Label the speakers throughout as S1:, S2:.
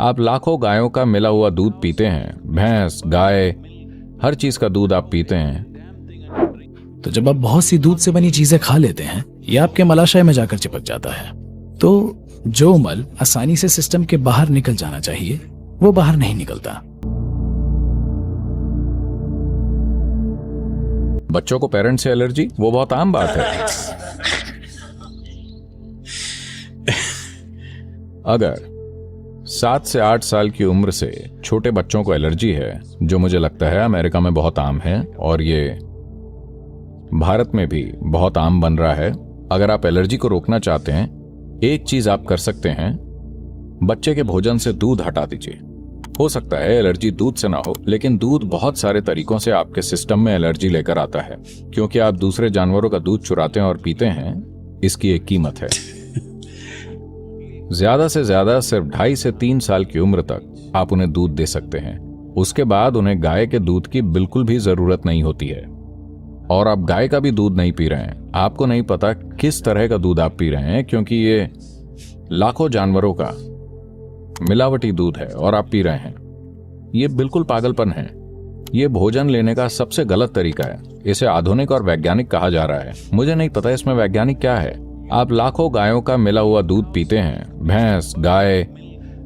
S1: आप लाखों गायों का मिला हुआ दूध पीते हैं, भैंस, गाय, हर चीज का दूध आप पीते हैं।
S2: तो जब आप बहुत सी दूध से बनी चीजें खा लेते हैं, ये आपके मलाशय में जाकर चिपक जाता है। तो जो मल आसानी से सिस्टम के बाहर निकल जाना चाहिए, वो बाहर नहीं निकलता।
S1: बच्चों को पेरेंट्स से एलर्जी, वो बहुत आम बात है। अगर 7 से 8 साल की उम्र से छोटे बच्चों को एलर्जी है, जो मुझे लगता है अमेरिका में बहुत आम है और ये भारत में भी बहुत आम बन रहा है, अगर आप एलर्जी को रोकना चाहते हैं, एक चीज आप कर सकते हैं, बच्चे के भोजन से दूध हटा दीजिए। हो सकता है एलर्जी दूध से ना हो, लेकिन दूध बहुत सारे तरीकों से आपके सिस्टम में एलर्जी लेकर आता है। क्योंकि आप दूसरे जानवरों का दूध चुराते हैं और पीते हैं, इसकी एक कीमत है। ज्यादा से ज्यादा सिर्फ 2.5 से 3 साल की उम्र तक आप उन्हें दूध दे सकते हैं। उसके बाद उन्हें गाय के दूध की बिल्कुल भी जरूरत नहीं होती है। और आप गाय का भी दूध नहीं पी रहे हैं, आपको नहीं पता किस तरह का दूध आप पी रहे हैं, क्योंकि ये लाखों जानवरों का मिलावटी दूध है और आप पी रहे हैं। ये बिल्कुल पागलपन है। ये भोजन लेने का सबसे गलत तरीका है। इसे आधुनिक और वैज्ञानिक कहा जा रहा है। मुझे नहीं पता इसमें वैज्ञानिक क्या है। आप लाखों गायों का मिला हुआ दूध पीते हैं, भैंस, गाय,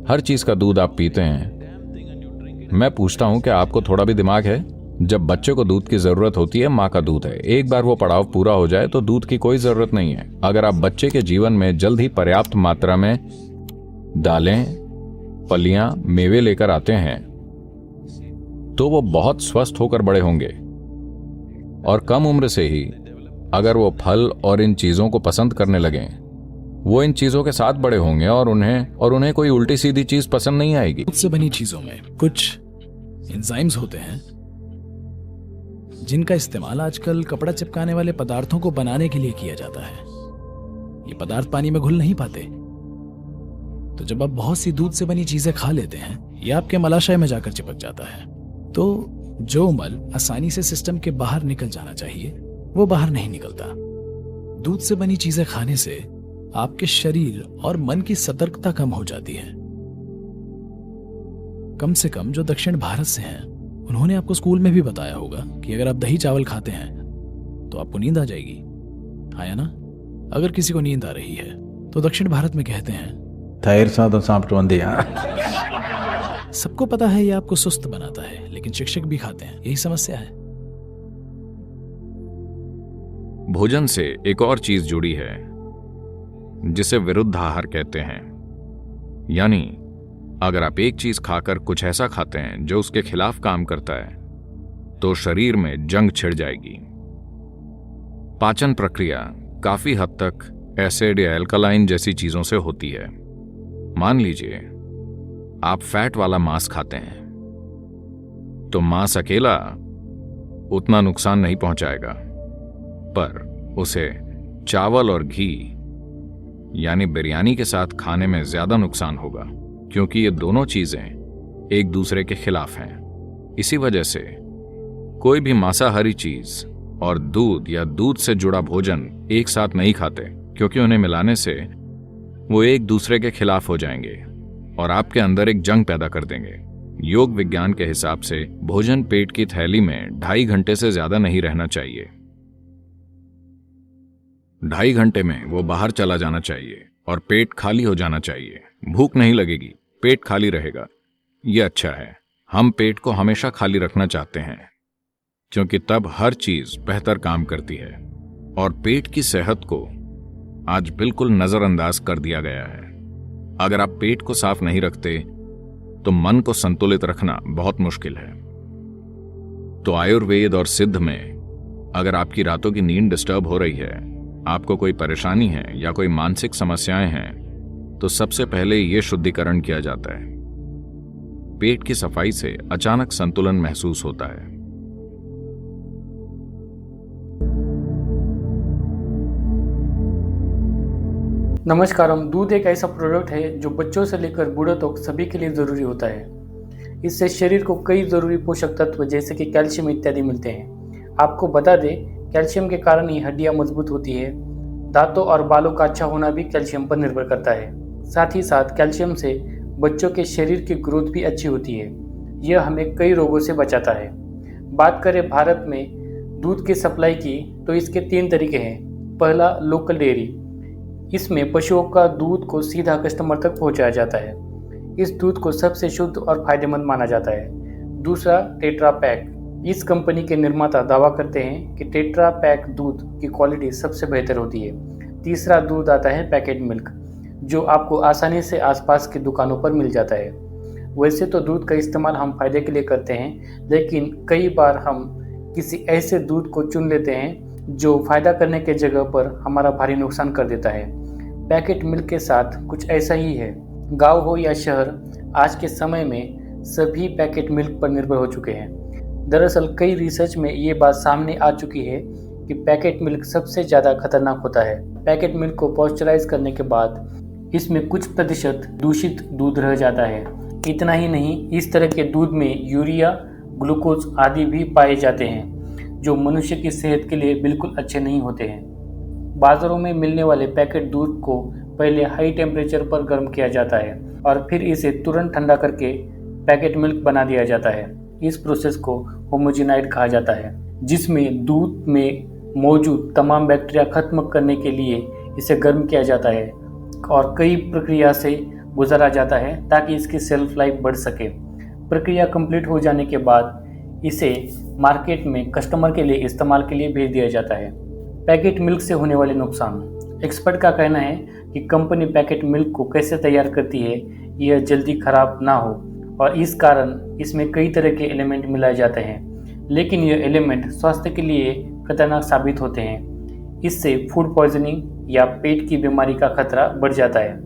S1: हर चीज का दूध आप पीते हैं। मैं पूछता हूं कि आपको थोड़ा भी दिमाग है? जब बच्चे को दूध की जरूरत होती है, माँ का दूध है। एक बार वो पड़ाव पूरा हो जाए तो दूध की कोई जरूरत नहीं है। अगर आप बच्चे के जीवन में जल्द ही पर्याप्त मात्रा में दालें, फलियां, मेवे लेकर आते हैं, तो वो बहुत स्वस्थ होकर बड़े होंगे। और कम उम्र से ही अगर वो फल और इन चीजों को पसंद करने लगें, वो इन चीजों के साथ बड़े होंगे और उन्हें कोई उल्टी सीधी चीज पसंद नहीं आएगी।
S2: दूध से बनी चीजों में कुछ एंजाइम्स होते हैं जिनका इस्तेमाल आजकल कपड़ा चिपकाने वाले पदार्थों को बनाने के लिए किया जाता है। ये पदार्थ पानी में घुल नहीं पाते। तो जब आप बहुत सी दूध से बनी चीजें खा लेते हैं, ये आपके मलाशय में जाकर चिपक जाता है। तो जो मल आसानी से सिस्टम के बाहर निकल जाना चाहिए, वो बाहर नहीं निकलता। दूध से बनी चीजें खाने से आपके शरीर और मन की सतर्कता कम हो जाती है। कम से कम जो दक्षिण भारत से हैं, उन्होंने आपको स्कूल में भी बताया होगा कि अगर आप दही चावल खाते हैं तो आपको नींद आ जाएगी। आया ना? अगर किसी को नींद आ रही है तो दक्षिण भारत में कहते हैं
S3: तैर साधन सापट वंदिया।
S2: सबको पता है ये आपको सुस्त बनाता है, लेकिन शिक्षक भी खाते हैं। यही समस्या है।
S1: भोजन से एक और चीज जुड़ी है जिसे विरुद्ध आहार कहते हैं। यानी अगर आप एक चीज खाकर कुछ ऐसा खाते हैं जो उसके खिलाफ काम करता है, तो शरीर में जंग छिड़ जाएगी। पाचन प्रक्रिया काफी हद तक एसिड या एल्कलाइन जैसी चीजों से होती है। मान लीजिए आप फैट वाला मांस खाते हैं, तो मांस अकेला उतना नुकसान नहीं पहुंचाएगा, पर उसे चावल और घी यानी बिरयानी के साथ खाने में ज्यादा नुकसान होगा, क्योंकि ये दोनों चीजें एक दूसरे के खिलाफ हैं। इसी वजह से कोई भी मांसाहारी चीज और दूध या दूध से जुड़ा भोजन एक साथ नहीं खाते, क्योंकि उन्हें मिलाने से वो एक दूसरे के खिलाफ हो जाएंगे और आपके अंदर एक जंग पैदा कर देंगे। योग विज्ञान के हिसाब से भोजन पेट की थैली में 2.5 घंटे से ज्यादा नहीं रहना चाहिए। 2.5 घंटे में वो बाहर चला जाना चाहिए और पेट खाली हो जाना चाहिए। भूख नहीं लगेगी, पेट खाली रहेगा। ये अच्छा है। हम पेट को हमेशा खाली रखना चाहते हैं, क्योंकि तब हर चीज बेहतर काम करती है। और पेट की सेहत को आज बिल्कुल नजरअंदाज कर दिया गया है। अगर आप पेट को साफ नहीं रखते तो मन को संतुलित रखना बहुत मुश्किल है। तो आयुर्वेद और सिद्ध में अगर आपकी रातों की नींद डिस्टर्ब हो रही है, आपको कोई परेशानी है या कोई मानसिक समस्याएं हैं, तो सबसे पहले यह शुद्धिकरण किया जाता है। पेट की सफाई से अचानक संतुलन महसूस होता है।
S4: नमस्कार। दूध एक ऐसा प्रोडक्ट है जो बच्चों से लेकर बूढ़ों तक सभी के लिए ज़रूरी होता है। इससे शरीर को कई ज़रूरी पोषक तत्व जैसे कि कैल्शियम इत्यादि मिलते हैं। आपको बता दें, कैल्शियम के कारण ही हड्डियां मजबूत होती है। दांतों और बालों का अच्छा होना भी कैल्शियम पर निर्भर करता है। साथ ही साथ कैल्शियम से बच्चों के शरीर की ग्रोथ भी अच्छी होती है। यह हमें कई रोगों से बचाता है। बात करें भारत में दूध की सप्लाई की तो इसके 3 तरीके हैं। पहला, लोकल डेयरी। इसमें पशुओं का दूध को सीधा कस्टमर तक पहुंचाया जाता है। इस दूध को सबसे शुद्ध और फायदेमंद माना जाता है। दूसरा, टेट्रा पैक। इस कंपनी के निर्माता दावा करते हैं कि टेट्रा पैक दूध की क्वालिटी सबसे बेहतर होती है। तीसरा दूध आता है पैकेट मिल्क, जो आपको आसानी से आसपास की दुकानों पर मिल जाता है। वैसे तो दूध का इस्तेमाल हम फायदे के लिए करते हैं, लेकिन कई बार हम किसी ऐसे दूध को चुन लेते हैं जो फायदा करने के जगह पर हमारा भारी नुकसान कर देता है। पैकेट मिल्क के साथ कुछ ऐसा ही है। गांव हो या शहर, आज के समय में सभी पैकेट मिल्क पर निर्भर हो चुके हैं। दरअसल कई रिसर्च में ये बात सामने आ चुकी है कि पैकेट मिल्क सबसे ज़्यादा खतरनाक होता है। पैकेट मिल्क को पॉस्चराइज करने के बाद इसमें कुछ प्रतिशत दूषित दूध रह जाता है। इतना ही नहीं, इस तरह के दूध में यूरिया, ग्लूकोज आदि भी पाए जाते हैं, जो मनुष्य की सेहत के लिए बिल्कुल अच्छे नहीं होते हैं। बाज़ारों में मिलने वाले पैकेट दूध को पहले हाई टेम्परेचर पर गर्म किया जाता है और फिर इसे तुरंत ठंडा करके पैकेट मिल्क बना दिया जाता है। इस प्रोसेस को होमोजेनाइट कहा जाता है, जिसमें दूध में मौजूद तमाम बैक्टीरिया खत्म करने के लिए इसे गर्म किया जाता है और कई प्रक्रिया से गुजारा जाता है ताकि इसकी सेल्फ लाइफ बढ़ सके। प्रक्रिया कंप्लीट हो जाने के बाद इसे मार्केट में कस्टमर के लिए इस्तेमाल के लिए भेज दिया जाता है। पैकेट मिल्क से होने वाले नुकसान। एक्सपर्ट का कहना है कि कंपनी पैकेट मिल्क को कैसे तैयार करती है यह जल्दी खराब ना हो, और इस कारण इसमें कई तरह के एलिमेंट मिलाए जाते हैं, लेकिन यह एलिमेंट स्वास्थ्य के लिए खतरनाक साबित होते हैं। इससे फूड पॉइजनिंग या पेट की बीमारी का खतरा बढ़ जाता है।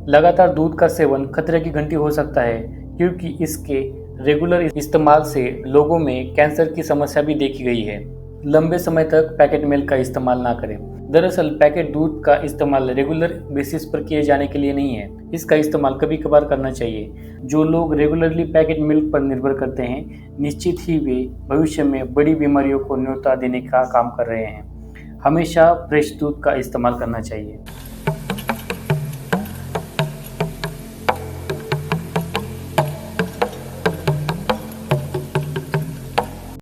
S4: लगातार दूध का सेवन खतरे की घंटी हो सकता है, क्योंकि इसके रेगुलर इस्तेमाल से लोगों में कैंसर की समस्या भी देखी गई है। लंबे समय तक पैकेट मिल्क का इस्तेमाल ना करें। दरअसल पैकेट दूध का इस्तेमाल रेगुलर बेसिस पर किए जाने के लिए नहीं है। इसका इस्तेमाल कभी कभार करना चाहिए। जो लोग रेगुलरली पैकेट मिल्क पर निर्भर करते हैं, निश्चित ही वे भविष्य में बड़ी बीमारियों को न्योता देने का काम कर रहे हैं। हमेशा फ्रेश दूध का इस्तेमाल करना चाहिए।